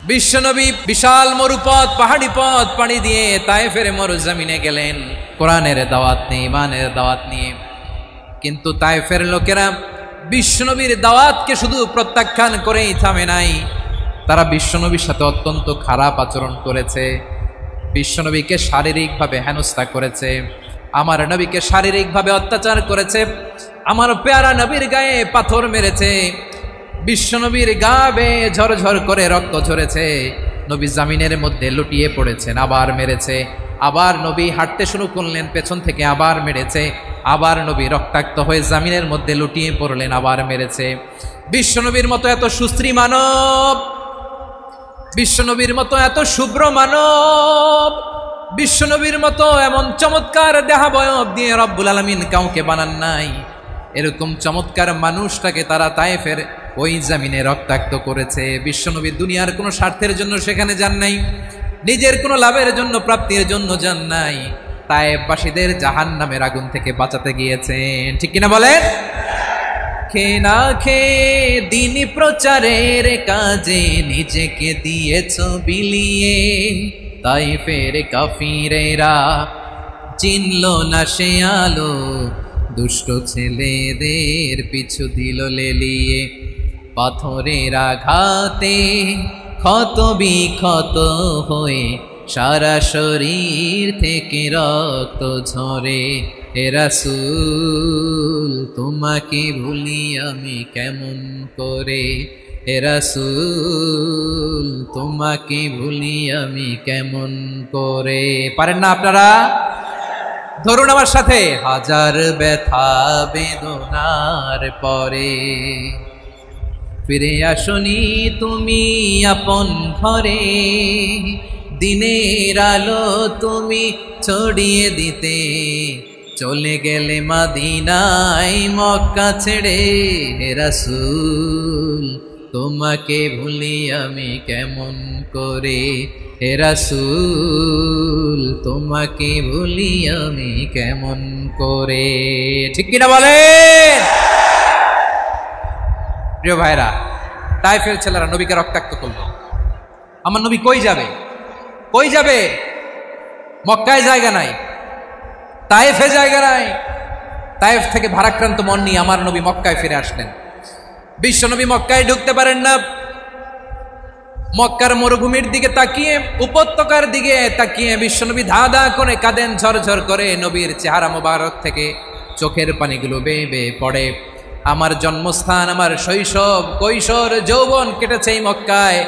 বিশ্বনবী বিশাল মরুপথ পাহাড়ি পথ পাড়ি দিয়ে তায়েফের মরুজমিনে গেলেন কোরআনের দাওয়াত নিয়ে, ইমানের দাওয়াত নিয়ে। কিন্তু তায়েফের লোকেরা বিশ্বনবীর দাওয়াতকে শুধু প্রত্যাখ্যান করেই থামে নাই, তারা বিশ্বনবীর সাথে অত্যন্ত খারাপ আচরণ করেছে, বিশ্বনবীকে শারীরিকভাবে হেনস্থা করেছে, আমার নবীকে শারীরিকভাবে অত্যাচার করেছে, আমার পেয়ারা নবীর গায়ে পাথর মেরেছে, বিশ্বনবীর গা বেয়ে ঝরঝর করে রক্ত ঝরেছে, নবী জামিনের মধ্যে লুটিয়ে পড়েছেন, আবার মেরেছে, আবার নবী হাঁটতে শুরু করলেন, পেছন থেকে আবার মেরেছে, আবার নবী রক্তাক্ত হয়ে জামিনের মধ্যে লুটিয়ে পড়লেন, আবার মেরেছে। বিশ্বনবীর মতো এত সুশ্রী মানব, বিশ্বনবীর মতো এত শুভ্র মানব, বিশ্বনবীর মতো এমন চমৎকার দেহাবয়ব দিয়ে রব্বুল আলামিন কাউকে বানান নাই। এরকম চমৎকার মানুষটাকে তারা তায়েফের ওই জামিনে রক্তাক্ত করেছে। বিশ্বনবী দুনিয়ার কোনো স্বার্থের জন্য সেখানে যান নাই, নিজের কোনো লাভের জন্য, প্রাপ্তির জন্য যান নাই, তায়েফবাসীদের জাহান্নামের আগুন থেকে বাঁচাতে গিয়েছেন। ঠিক কিনা বলেন? খেয়ে না খেয়ে দিন প্রচারের কাজে নিজেকে দিয়েছ বিলিয়ে, তায়েফের কাফিরেরা চিনল না সে আলো, দুষ্ট ছেলেদের পিছু দিল লেলিয়ে, পাথরের আঘাতে ক্ষত বিক্ষত হয়ে সারা শরীর থেকে রক্ত ঝরে। হে রাসূল তোমাকে ভুলি আমি কেমন করে, হে রাসূল তোমাকে ভুলি আমি কেমন করে। পারেন না আপনারা? ধরুন আমার সাথে। হাজার ব্যথা বেদনার পরে ফিরে আসনি তুমি আপন ঘরে, দিনের আলো তুমি ছড়িয়ে দিতে চলে গেলে মদিনায় মক্কা ছেড়ে। হে রাসূল তোমাকে ভুলি আমি কেমন করে, হে রাসূল তোমাকে ভুলি আমি কেমন করে। ঠিক কিনা বলে? প্রিয় ভাইরা, তায়েফের ছেলেরা নবীকে রক্তাক্ত করলো। আমার নবী কই যাবে? কই যাবে? মক্কায় জায়গা নাই, তায়েফে জায়গা নাই। তায়েফ থেকে ভারাক্রান্ত মন নিয়ে আমার নবী মক্কায় ফিরে আসলেন। বিশ্বনবী মক্কায় ঢুকতে পারেন না। মক্কার মরুভূমির দিকে তাকিয়ে, উপত্যকার দিকে তাকিয়ে বিশ্বনবী ধা ধা করে কাঁদেন, ঝরঝর করে নবীর চেহারা মোবারক থেকে চোখের পানিগুলো বেয়ে বেয়ে পড়ে। আমার জন্মস্থান, আমার শৈশব, কৈশোর, যৌবন কেটেছে এই মক্কায়,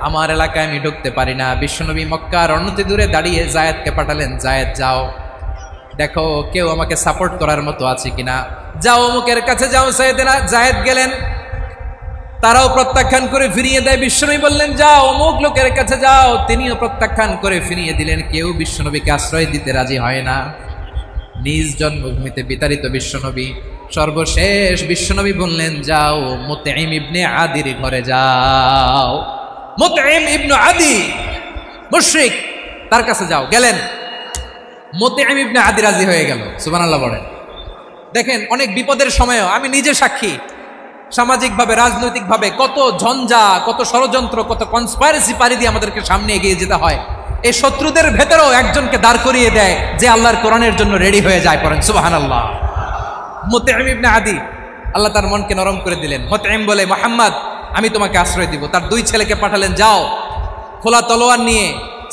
আমার এলাকায় আমি ঢুকতে পারি না। বিশ্বনবী মক্কার অনতি দূরে দাঁড়িয়ে জায়েদকে পাঠালেন, জায়েদ যাও দেখো কেউ আমাকে সাপোর্ট করার মতো আছে কিনা, যাও অমুকের কাছে যাও। জায়েদ গেলেন, তারাও প্রত্যাখ্যান করে ফিরিয়ে দেয়। বিশ্বনবী বললেন যাও অমুক লোকের কাছে যাও, তিনিও প্রত্যাখ্যান করে ফিরিয়ে দিলেন। কেউ বিশ্বনবীকে আশ্রয় দিতে রাজি হয় না। নিজ জন্মভূমিতে বিতাড়িত বিশ্বনবী, সর্বশেষ বিশ্বনবী বললেন যাও মুতঈম ইবনে আদির ঘরে যাও। মুতঈম ইবনে আদি মুশরিক, তার কাছে যাও। গেলেন, মুতঈম ইবনে আদি রাজি হয়ে গেল। সুবহানাল্লাহ বলেন। দেখেন, অনেক বিপদের সময়ও আমি নিজে সাক্ষী, সামাজিকভাবে, রাজনৈতিকভাবে কত ঝঞ্ঝা, কত ষড়যন্ত্র, কত কনস্পাইরেসি পাড়ি দিয়ে আমাদেরকে সামনে এগিয়ে যেতে হয়। এই শত্রুদের ভেতরেও একজনকে দাঁড় করিয়ে দেয় যে আল্লাহর কোরআনের জন্য রেডি হয়ে যায়। পড়েন সুবহানাল্লাহ। মুতঈম ইবনে আদি, আল্লাহ তার মনকে নরম করে দিলেন। মুতঈম বলে, মুহাম্মদ আমি তোমাকে আশ্রয় দিব। তার দুই ছেলেকে পাঠালেন, যাও খোলা তলোয়ার নিয়ে,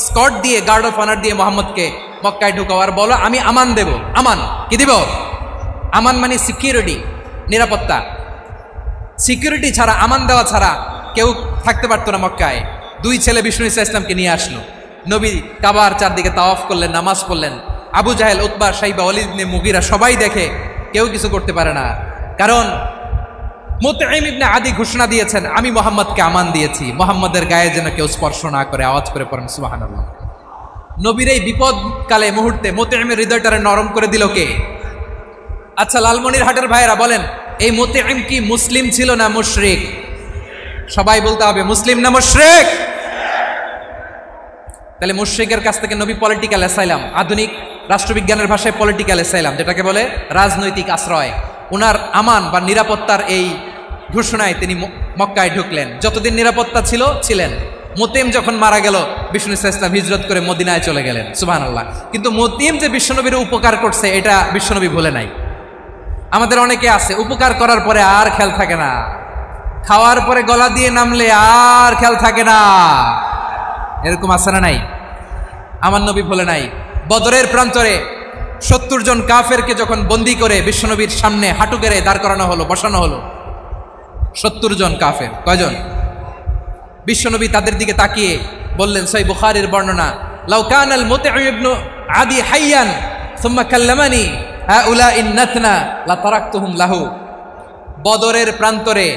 স্কট দিয়ে, গার্ড অফ অনার দিয়ে মোহাম্মদকে মক্কায় ঢুকাও, আর বলো আমি আমান দেব। আমান কি দিব? আমান মানে সিকিউরিটি, নিরাপত্তা। সিকিউরিটি ছাড়া, আমান দেওয়া ছাড়া কেউ থাকতে পারতো না মক্কায়। দুই ছেলে বিষ্ণু ইসলামকে নিয়ে আসলো। নবী কাবার চারদিকে তাওয়াফ করলেন, নামাজ পড়লেন। আবু জাহেল, উতবা, শাইবা, ওয়ালিদ ইবনে মুগীরা সবাই দেখে, কেউ কিছু করতে পারে না। কারণ মুতঈম ইবনে আদি ঘোষণা দিয়েছেন আমি মুহাম্মদকে আমান দিয়েছি, মুহাম্মদের গায়ে যেন কেউ স্পর্শ না করে। আওয়াজ করে পড়েন সুবহানাল্লাহ। নবীর এই বিপদকালে মুহূর্তে মুতঈমের হৃদয়টারে নরম করে দিল কে? আচ্ছা, লালমনিরহাটের ভাইয়েরা বলেন, এই মুতঈম কি মুসলিম ছিল না মুশরিক? সবাই বলতে হবে মুসলিম না মুশরিক। তাহলে মুশরিকের কাছ থেকে নবী পলিটিক্যাল অ্যাসাইলাম, আধুনিক রাষ্ট্রবিজ্ঞানের ভাষায় পলিটিক্যাল অ্যাসাইলাম যেটাকে বলে, রাজনৈতিক আশ্রয়, ওনার আমান বা নিরাপত্তার এই ঘোষণায় তিনি মক্কায় ঢুকলেন। যতদিন নিরাপত্তা ছিল ছিলেন, মুতিম যখন মারা গেল, বিষ্ণু ইসলাম হিজরত করে মদিনায় চলে গেলেন, সুবহানাল্লাহ। কিন্তু মুতিম যে বিশ্বনবীর উপকার করছে এটা বিশ্বনবী ভুলে নাই। আমাদের অনেকে আছে উপকার করার পরে আর খেয়াল থাকে না, খাওয়ার পরে গলা দিয়ে নামলে আর খেয়াল থাকে না, এরকম আছে না নাই? আমার নবী ভুলে নাই। বদরের প্রান্তরে 70 জন কাফেরকে যখন বন্দী করে বিশ্বনবীর সামনে হাঁটু গেড়ে দাঁড় করানো হলো, বসানো হলো, 70 জন কাফের, কয়জন? বিশ্বনবী তাদের দিকে তাকিয়ে বললেন, সহিহ বুখারীর বর্ণনা, লাউ কানাল মুতঈম ইবনে আদি হাইয়ান সুম্মা কাল্লামানি হাউলা ইন্নাতনা লা তারাকতুহুম লাহু। বদরের প্রান্তরে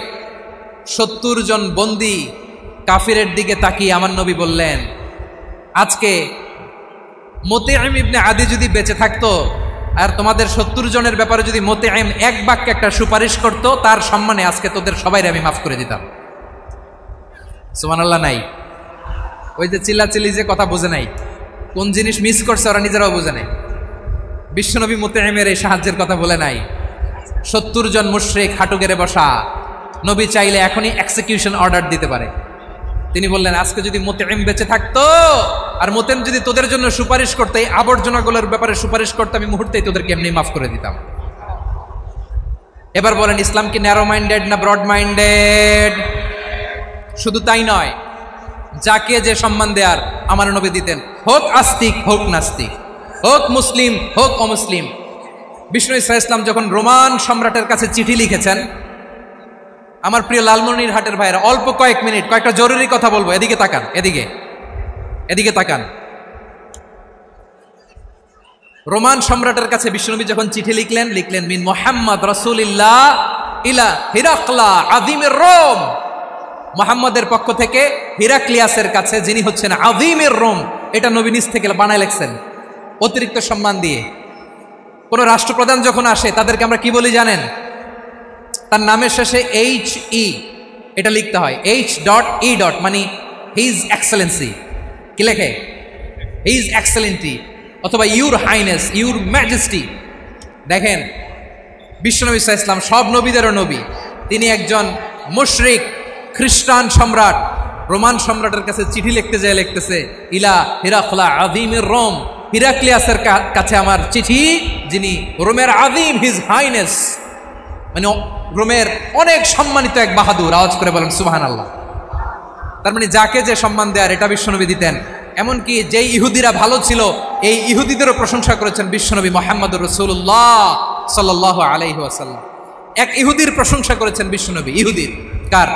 70 জন বন্দী কাফিরের দিকে তাকিয়ে আমার নবী বললেন, আজকে মুতঈম ইবনে আদি যদি বেঁচে থাকতো আর তোমাদের 70 জনের ব্যাপারে যদি মুতঈম এক বাক্যে একটা সুপারিশ করত, তার সম্মানে আজকে তোদের সবাইকে আমি মাফ করে দিতাম। সুবহানাল্লাহ নাই? ওই যে চিল্লাচিল্লি যে কথা বোঝে নাই, কোন জিনিস মিস করছে ওরা নিজেরাও বোঝে নাই। বিশ্বনবী মুতঈমের এই সাহায্যের কথা বলে নাই। 70 জন মুশরিক হাঁটু গেড়ে বসা, নবী চাইলে এখনই এক্সিকিউশন অর্ডার দিতে পারে। তিনি বললেন, আজকে যদি মুতঈম বেঁচে থাকতো আর মুতঈম যদি তোদের জন্য সুপারিশ করতে, এই আবর্জনাগুলোর ব্যাপারে সুপারিশ করতে, আমি মুহূর্তেই তোদেরকে এমনি মাফ করে দিতাম। এবার বলেন, ইসলাম কি ন্যারো মাইন্ডেড না ব্রড মাইন্ডেড? শুধু তাই নয়, যাকে যে সম্মান দেয়ার আমার নবী দিতেন, হোক আস্তিক হোক নাস্তিক, হোক মুসলিম হোক অমুসলিম। বিষ্ণু ইসলাম যখন রোমান সম্রাটের কাছে চিঠি লিখেছেন, আমার প্রিয় লালমনির হাটের ভাইরা, অল্প কয়েক মিনিট কয়েকটা জরুরি কথা বলবো, এদিকে তাকান, এদিকে তাকান। রোমান সম্রাটের কাছে বিশ্বনবী যখন চিঠি লিখলেন মিন মুহাম্মদ রাসূলিল্লাহ ইলা হিরাকলা আযীমির রোম, মুহাম্মদের পক্ষ থেকে হিরাক্লিয়াসের কাছে, যিনি হচ্ছেন আযীমির রোম। এটা নবী নিজ থেকে বানায় লেখছেন অতিরিক্ত সম্মান দিয়ে। কোন রাষ্ট্রপ্রধান যখন আসে তাদেরকে আমরা কি বলি জানেন? তার নামের শেষে HE এটা লিখতে হয়, H.E. মানে হিজ এক্সেলেন্সি। কি লেখে? হিজ এক্সেলেন্টি, অথবা ইউর হাইনেস, ইউর ম্যাজেস্টি। দেখেন, বিশ্বনবী সাল্লাল্লাহু আলাইহি ওয়াসাল্লাম সব নবীদেরও নবী, তিনি একজন মুশরিক খ্রিস্টান সম্রাট রোমান সম্রাটের কাছে চিঠি লিখতে যায়, লিখতেছে ইলা হিরাকলা আযীমির রোম, হিরাক্লিয়াসের কাছে আমার চিঠি, যিনি রোমের আযীম, হিজ হাইনেস, মানে রোমের অনেক সম্মানিত এক বাহাদুর। আওয়াজ করে বলেন সুবহানাল্লাহ। তার মানে যাকে যে সম্মান দেয়ার এটা বিশ্বনবী দিতেন। এমনকি যেই ইহুদিরা ভালো ছিল, এই ইহুদিদেরও প্রশংসা করেছেন বিশ্বনবী মুহাম্মদুর রাসূলুল্লাহ সাল্লাল্লাহু আলাইহি ওয়াসাল্লাম। এক ইহুদির প্রশংসা করেছেন বিশ্বনবী। ইহুদির কার?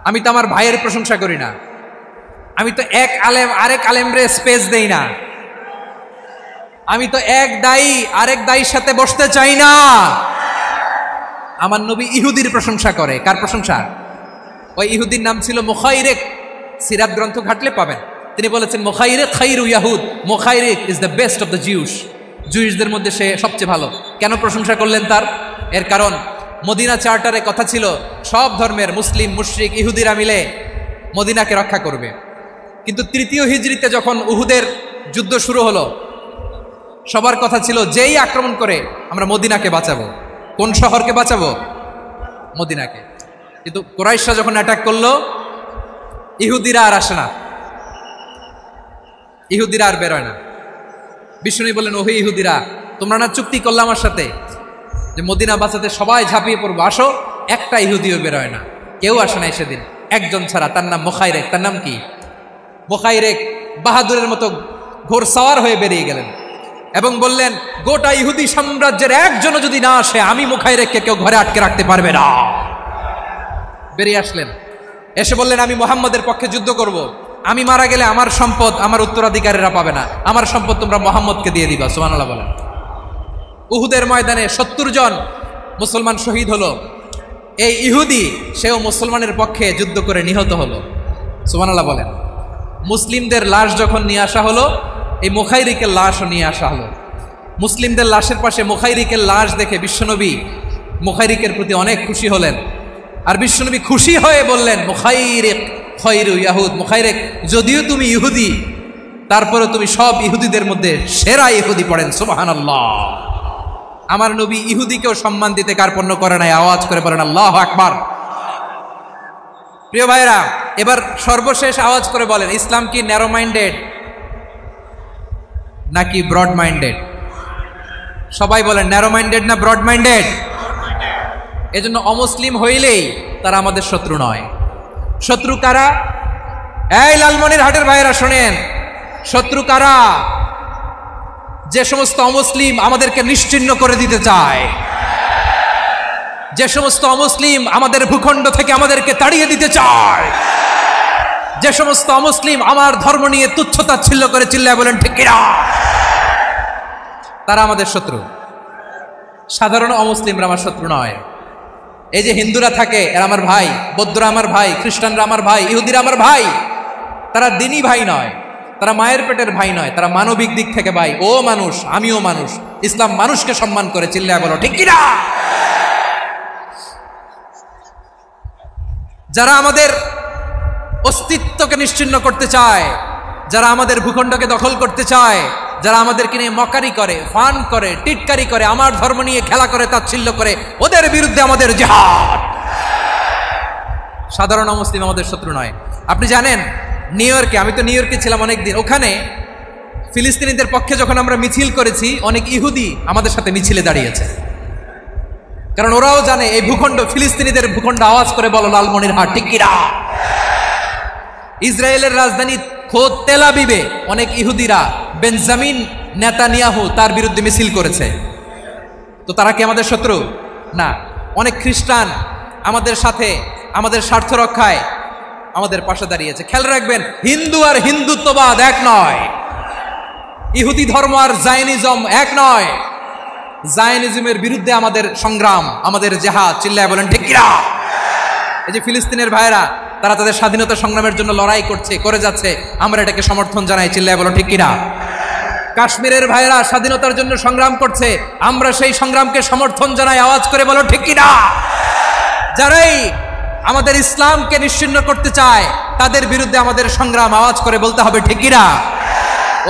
আমি তো আমার ভাইয়ের প্রশংসা করি না, আমি তো এক আলেম আরেক আলেমরে স্পেস দেই না, আমি তো এক দায়ী আরেক দায়ীর সাথে বসতে চাই না। আমার নবী ইহুদির প্রশংসা করে। কার প্রশংসা? ওই ইহুদির নাম ছিল মুখাইরেক, সিরাত গ্রন্থ ঘাটলে পাবেন। তিনি বলেছেন মুখাইরেক খাইরু ইয়াহুদ, Mukhayriq is the best of the Jews, জুইশদের মধ্যে সে সবচেয়ে ভালো। কেন প্রশংসা করলেন তার? এর কারণ মদিনা চার্টারে কথা ছিল সব ধর্মের মুসলিম মুশরিক ইহুদিরা মিলে মদিনাকে রক্ষা করবে। কিন্তু 3য় হিজরিতে যখন উহুদের যুদ্ধ শুরু হলো, সবার কথা ছিল যেই আক্রমণ করে আমরা মদিনাকে বাঁচাবো। কোন শহরকে বাঁচাবো? মদিনাকে। কিন্তু কুরাইশরা যখন অ্যাটাক করলো, ইহুদিরা আর আসে না, ইহুদিরা আর বেরোয় না। বিষ্ণু বললেন, ওহে ইহুদিরা, তোমরা না চুক্তি করলে আমার সাথে যে মদিনা বাঁচাতে সবাই ঝাঁপিয়ে পড়বো, আসো। একটা ইহুদিও বেরোয় না, কেউ আসে নাই সেদিন, একজন ছাড়া। তার নাম মুখাইরেক। তার নাম কি? মুখাইরেক বাহাদুরের মতো ঘোড়সাওয়ার হয়ে বেরিয়ে গেলেন এবং বললেন, গোটা ইহুদি সাম্রাজ্যের একজনও যদি না আসে, আমি মুখাইরেককে কেউ ঘরে আটকে রাখতে পারবে না। বেরিয়ে আসলেন, এসে বললেন, আমি মুহাম্মদের পক্ষে যুদ্ধ করব, আমি মারা গেলে আমার সম্পদ আমার উত্তরাধিকারীরা পাবে না, আমার সম্পদ তোমরা মুহাম্মদকে দিয়ে দিবা। সুবহানাল্লাহ বলেন। উহুদের ময়দানে 70 জন মুসলমান শহীদ হলো। এই ইহুদি সেও মুসলমানের পক্ষে যুদ্ধ করে নিহত হলো। সুবহানাল্লাহ বলেন। মুসলিমদের লাশ যখন নিয়ে আসা হলো, এই মুখাইরিকের লাশও নিয়ে আসা হলো। মুসলিমদের লাশের পাশে মুখাইরিকের লাশ দেখে বিশ্বনবী মুখাইরিকের প্রতি অনেক খুশি হলেন। আর বিশ্বনবী খুশি হয়ে বললেন, মুখাইরিক খায়রু ইয়াহুদ, মুখাইরিক যদিও তুমি ইহুদি, তারপরে তুমি সব ইহুদিদের মধ্যে সেরা ইহুদি। পড়েন সুবহানাল্লাহ। আমার নবী ইহুদিকেও সম্মান দিতে কার্পণ্য করে নাই। আওয়াজ করে বলেন আল্লাহু আকবার। প্রিয় ভাইরা, এবার সর্বশেষ আওয়াজ করে বলেন, ইসলাম কি ন্যারো মাইন্ডেড নাকি ব্রড মাইন্ডেড? সবাই বলেন ন্যারো মাইন্ডেড না ব্রড মাইন্ডেড? এজন্য অমুসলিম হইলেই তারা আমাদের শত্রু নয়। শত্রু কারা? এই লালমনিরহাটের ভাইরা শোনেন, শত্রু কারা? যে সমস্ত অমুসলিম আমাদেরকে নিশ্চিহ্ন করে দিতে চায়, যে সমস্ত অমুসলিম আমাদের ভূখণ্ড থেকে আমাদেরকে তাড়িয়ে দিতে চায়, যে সমস্ত অমুসলিম আমার ধর্ম নিয়ে তুচ্ছতাচ্ছিল্য করে চিল্লায় বলেন ঠিক কিনা, তারা আমাদের শত্রু। সাধারণ অমুসলিমরা আমার শত্রু নয়। এই যে হিন্দুরা থাকে এরা আমার ভাই, বৌদ্ধরা আমার ভাই, খ্রিস্টানরা আমার ভাই, ইহুদিরা আমার ভাই। তারা দিনই ভাই নয়, তারা মায়ের পেটের ভাই নয়, তারা মানবিক দিক থেকে ভাই। ও মানুষ, আমিও মানুষ, ইসলাম মানুষকে সম্মান করে চিল্লায় বলো ঠিক কিনা। যারা আমাদের অস্তিত্বকে নিশ্চিহ্ন করতে চায়, যারা আমাদের ভূখণ্ডকে দখল করতে চায়, যারা আমাদেরকে নিয়ে মকারি করে, ফান করে, টিটকারি করে, আমার ধর্ম নিয়ে খেলা করে, তাচ্ছিল্য করে, ওদের বিরুদ্ধে আমাদের জিহাদ। সাধারণ মুসলিম আমাদের শত্রু নয়। আপনি জানেন নিউ ইয়র্কে, আমি তো নিউ ইয়র্কে ছিলাম অনেকদিন, ওখানে ফিলিস্তিনিদের পক্ষে যখন আমরা মিছিল করেছি, অনেক ইহুদি আমাদের সাথে মিছিলে দাঁড়িয়েছে। কারণ ওরাও জানে এই ভূখণ্ড ফিলিস্তিনিদের ভূখণ্ড। আওয়াজ করে বলো লালমনিরহাট ঠিক কিনা। ইসরায়েলের রাজধানী খোদ তেল আবিবে অনেক ইহুদিরা বেঞ্জামিন নেতানিয়াহু তার বিরুদ্ধে মিছিল করেছে। তো তারা কি আমাদের শত্রু? না। অনেক খ্রিস্টান আমাদের সাথে আমাদের স্বার্থ রক্ষায় আমাদের পাশে দাঁড়িয়েছে। খেয়াল রাখবেন, হিন্দু আর হিন্দুত্ববাদ এক নয়, ইহুদি ধর্ম আর জায়নিজম এক নয়। জায়নিজমের বিরুদ্ধে আমাদের সংগ্রাম, আমাদের জেহাদ, চিল্লায় বলেন ঠিক কিনা। এই যে ফিলিস্তিনের ভাইরা, তারা তাদের স্বাধীনতা সংগ্রামের জন্য লড়াই করছে, করে যাচ্ছে, আমরা এটাকে সমর্থন জানাই, চিল্লায় বলো ঠিক কিনা। কাশ্মীরের ভাইরা স্বাধীনতার জন্য সংগ্রাম করছে, আমরা সেই সংগ্রামকে সমর্থন জানাই, আওয়াজ করে বলো ঠিক কিনা। যারাই আমাদের ইসলামকে নিশ্চিহ্ন করতে চায় তাদের বিরুদ্ধে আমাদের সংগ্রাম, আওয়াজ করে বলতে হবে ঠিক কিনা।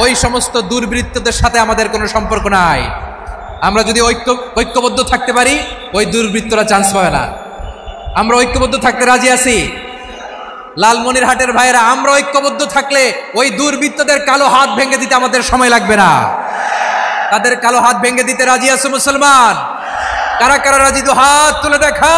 ওই সমস্ত দুর্বৃত্তদের সাথে আমাদের কোনো সম্পর্ক নাই। আমরা যদি ঐক্যবদ্ধ থাকতে পারি, ওই দুর্বৃত্তরা চান্স পাবে না। আমরা ঐক্যবদ্ধ থাকতে রাজি আছি। লালমনিরহাটের ভাইরা, আমরা ঐক্যবদ্ধ থাকলে ওই দুর্বৃত্তদের কালো হাত ভেঙে দিতে আমাদের সময় লাগবে না। তাদের কালো হাত ভেঙে দিতে রাজি আছো মুসলমান? কারা কারা রাজি? তো হাত তুলে দেখা।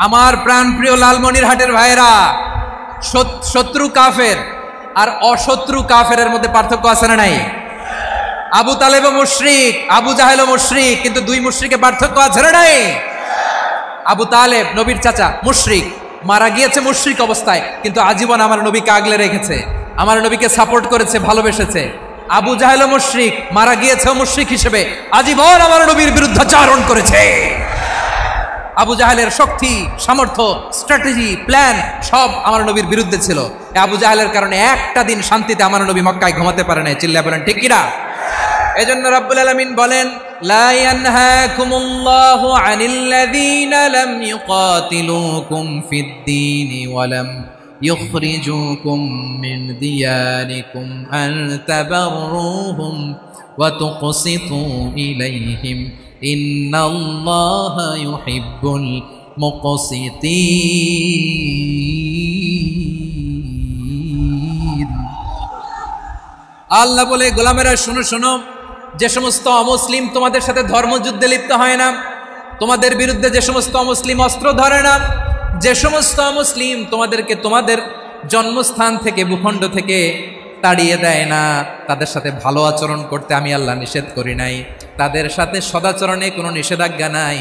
আমার প্রাণ প্রিয় লালমনিরহাটের ভাইরা, শত্রু কাফের আর অশত্রু কাফেরের মধ্যে পার্থক্য আছে না নাই? আবু তালেব মুশরিক, আবু জাহেল মুশরিক, কিন্তু দুই মুশরিকে পার্থক্য আছে না নাই? আবু তালেব নবীর চাচা, মুশরিক, মারা গিয়েছে মুশরিক অবস্থায়, কিন্তু আজীবন আমার নবীকে আগলে রেখেছে, আমার নবীকে সাপোর্ট করেছে, ভালোবেসেছে। আবু জাহেল মুশরিক, মারা গিয়েছে মুশরিক হিসেবে, আজীবন আমার নবীর বিরুদ্ধাচারণ করেছে। আবু জাহেলের শক্তি, সামর্থ্য, স্ট্র্যাটেজি, প্ল্যান সব আমার নবীর বিরুদ্ধে ছিল। আবু জাহেলের কারণে একটা দিন শান্তিতে আমার নবী মক্কায় ঘুমাতে পারে নাই, চিল্লায় বলেন ঠিক কিনা। এজন্য রাব্বুল আলামিন বলেন, লা ইয়ানহাকুমুল্লাহু আনিল্লাযীনা লাম ইউকাতিলুকুম ফিদ-দীনি ওয়া লাম ইখরিজুকুম মিন দিয়ারিকুম আন তাবাররুহুম ওয়া তুকসিতু ইলাইহিম ইন্নাল্লাহা ইউহিব্বুল মুকসিতিন। আল্লাহ বলে, গোলামেরা শোনো শোনো, যে সমস্ত অমুসলিম তোমাদের সাথে ধর্মযুদ্ধে লিপ্ত হয় না, তোমাদের বিরুদ্ধে যে সমস্ত অমুসলিম অস্ত্র ধরে না, যে সমস্ত অমুসলিম তোমাদেরকে তোমাদের জন্মস্থান থেকে, ভূখণ্ড থেকে তাড়িয়ে দেয় না, তাদের সাথে ভালো আচরণ করতে আমি আল্লাহ নিষেধ করি নাই। তাদের সাথে সদাচরণে কোনো নিষেধাজ্ঞা নাই,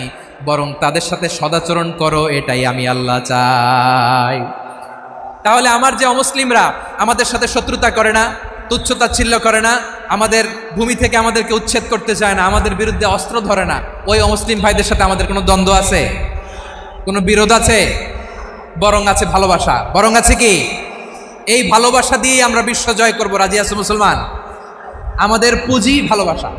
বরং তাদের সাথে সদাচরণ করো, এটাই আমি আল্লাহ চাই। তাহলে আমার যে অমুসলিমরা আমাদের সাথে শত্রুতা করে না, তুচ্ছতাচ্ছিল্য করে না, আমাদের ভূমি থেকে আমাদেরকে উচ্ছেদ করতে চায় না, আমাদের বিরুদ্ধে অস্ত্র ধরে না, ওই অমুসলিম ভাইদের সাথে আমাদের কোনো দ্বন্দ্ব আছে? কোনো বিরোধ আছে? বরং আছে ভালোবাসা। বরং আছে কি? এই ভালোবাসা দিয়ে আমরা বিশ্ব জয় করবো। রাজি আছো মুসলমান? আমাদের পুঁজি ভালোবাসা।